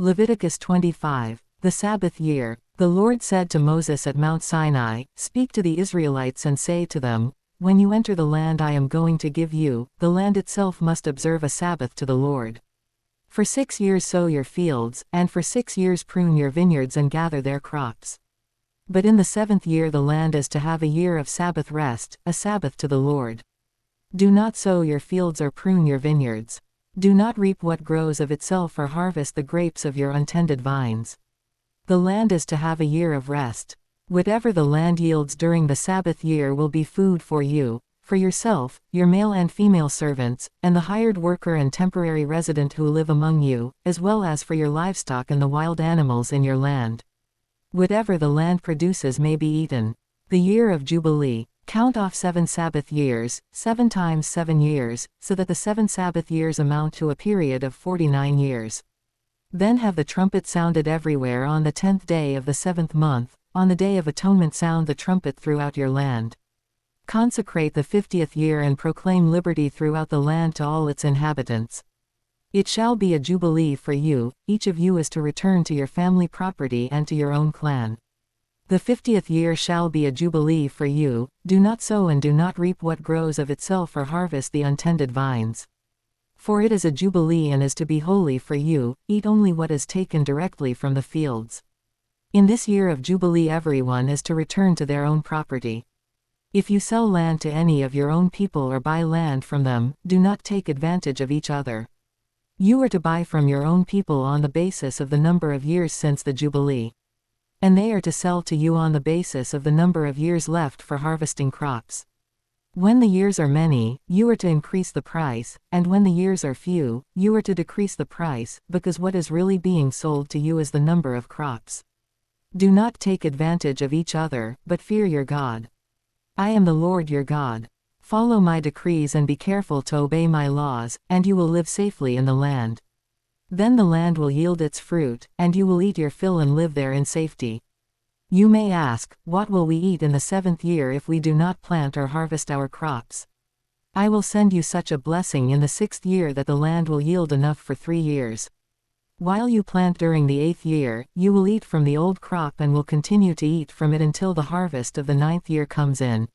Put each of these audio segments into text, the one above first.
Leviticus 25. The Sabbath year. The Lord said to Moses at Mount Sinai, "Speak to the Israelites and say to them, when you enter the land I am going to give you, the land itself must observe a Sabbath to the Lord. For 6 years sow your fields, and for 6 years prune your vineyards and gather their crops. But in the 7th year the land is to have a year of Sabbath rest, a Sabbath to the Lord. Do not sow your fields or prune your vineyards. Do not reap what grows of itself or harvest the grapes of your untended vines. The land is to have a year of rest. Whatever the land yields during the Sabbath year will be food for you, for yourself, your male and female servants, and the hired worker and temporary resident who live among you, as well as for your livestock and the wild animals in your land. Whatever the land produces may be eaten. The year of Jubilee. Count off 7 Sabbath years, 7 times 7 years, so that the 7 Sabbath years amount to a period of 49 years. Then have the trumpet sounded everywhere on the 10th day of the 7th month. On the Day of Atonement sound the trumpet throughout your land. Consecrate the 50th year and proclaim liberty throughout the land to all its inhabitants. It shall be a jubilee for you, each of you is to return to your family property and to your own clan. The 50th year shall be a jubilee for you, do not sow and do not reap what grows of itself or harvest the untended vines. For it is a jubilee and is to be holy for you, eat only what is taken directly from the fields. In this year of Jubilee everyone is to return to their own property. If you sell land to any of your own people or buy land from them, do not take advantage of each other. You are to buy from your own people on the basis of the number of years since the Jubilee. And they are to sell to you on the basis of the number of years left for harvesting crops. When the years are many, you are to increase the price, and when the years are few, you are to decrease the price, because what is really being sold to you is the number of crops. Do not take advantage of each other, but fear your God. I am the Lord your God. Follow my decrees and be careful to obey my laws, and you will live safely in the land. Then the land will yield its fruit, and you will eat your fill and live there in safety. You may ask, what will we eat in the 7th year if we do not plant or harvest our crops? I will send you such a blessing in the 6th year that the land will yield enough for 3 years. While you plant during the 8th year, you will eat from the old crop and will continue to eat from it until the harvest of the 9th year comes in.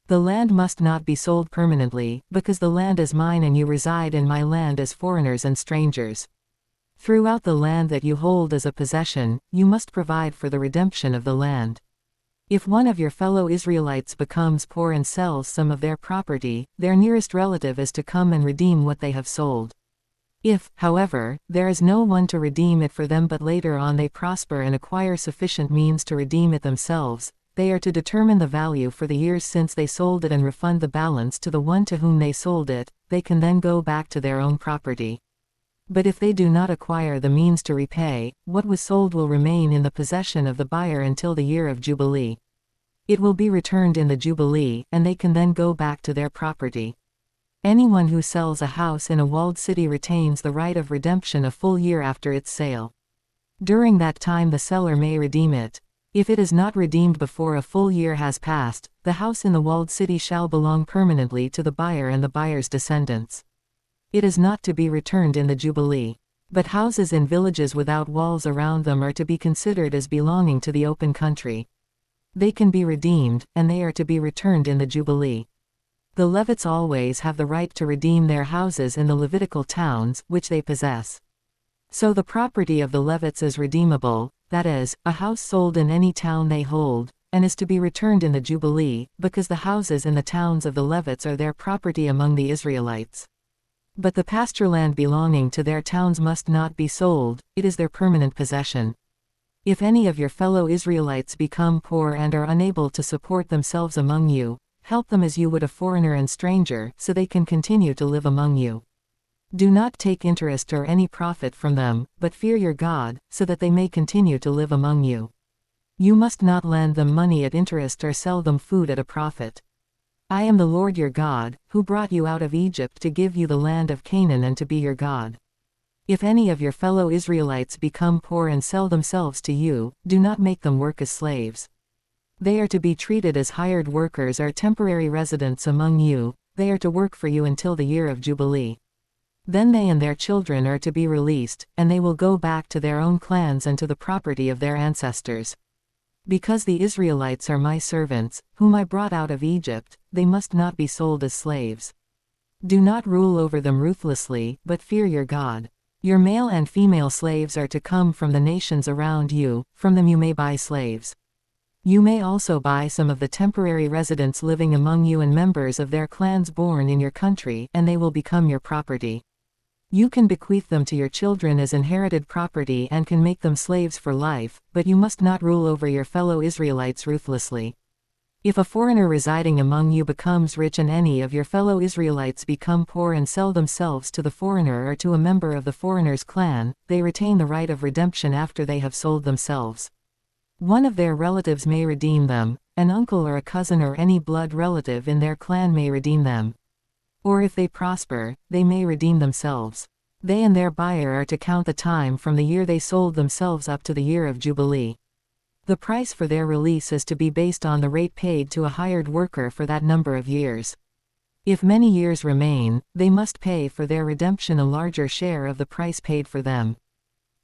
The land must not be sold permanently, because the land is mine and you reside in my land as foreigners and strangers. Throughout the land that you hold as a possession, you must provide for the redemption of the land. If one of your fellow Israelites becomes poor and sells some of their property, their nearest relative is to come and redeem what they have sold. If, however, there is no one to redeem it for them but later on they prosper and acquire sufficient means to redeem it themselves, they are to determine the value for the years since they sold it and refund the balance to the one to whom they sold it. They can then go back to their own property. But if they do not acquire the means to repay, what was sold will remain in the possession of the buyer until the year of Jubilee. It will be returned in the Jubilee, and they can then go back to their property. Anyone who sells a house in a walled city retains the right of redemption a full year after its sale. During that time the seller may redeem it. If it is not redeemed before a full year has passed, the house in the walled city shall belong permanently to the buyer and the buyer's descendants. It is not to be returned in the Jubilee. But houses in villages without walls around them are to be considered as belonging to the open country. They can be redeemed, and they are to be returned in the Jubilee. The Levites always have the right to redeem their houses in the Levitical towns, which they possess. So the property of the Levites is redeemable, that is, a house sold in any town they hold, and is to be returned in the Jubilee, because the houses in the towns of the Levites are their property among the Israelites. But the pasture land belonging to their towns must not be sold, it is their permanent possession. If any of your fellow Israelites become poor and are unable to support themselves among you, help them as you would a foreigner and stranger, so they can continue to live among you. Do not take interest or any profit from them, but fear your God, so that they may continue to live among you. You must not lend them money at interest or sell them food at a profit. I am the Lord your God, who brought you out of Egypt to give you the land of Canaan and to be your God. If any of your fellow Israelites become poor and sell themselves to you, do not make them work as slaves. They are to be treated as hired workers or temporary residents among you, they are to work for you until the year of Jubilee. Then they and their children are to be released, and they will go back to their own clans and to the property of their ancestors. Because the Israelites are my servants, whom I brought out of Egypt, they must not be sold as slaves. Do not rule over them ruthlessly, but fear your God. Your male and female slaves are to come from the nations around you, from them you may buy slaves. You may also buy some of the temporary residents living among you and members of their clans born in your country, and they will become your property. You can bequeath them to your children as inherited property and can make them slaves for life, but you must not rule over your fellow Israelites ruthlessly. If a foreigner residing among you becomes rich and any of your fellow Israelites become poor and sell themselves to the foreigner or to a member of the foreigner's clan, they retain the right of redemption after they have sold themselves. One of their relatives may redeem them, an uncle or a cousin or any blood relative in their clan may redeem them. Or if they prosper, they may redeem themselves. They and their buyer are to count the time from the year they sold themselves up to the year of Jubilee. The price for their release is to be based on the rate paid to a hired worker for that number of years. If many years remain, they must pay for their redemption a larger share of the price paid for them.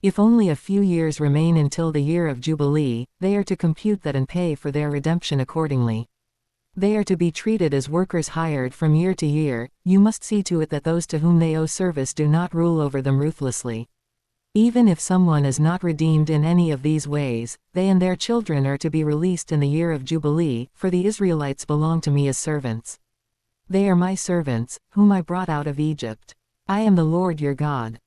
If only a few years remain until the year of Jubilee, they are to compute that and pay for their redemption accordingly. They are to be treated as workers hired from year to year. You must see to it that those to whom they owe service do not rule over them ruthlessly. Even if someone is not redeemed in any of these ways, they and their children are to be released in the year of Jubilee, for the Israelites belong to me as servants. They are my servants, whom I brought out of Egypt. I am the Lord your God.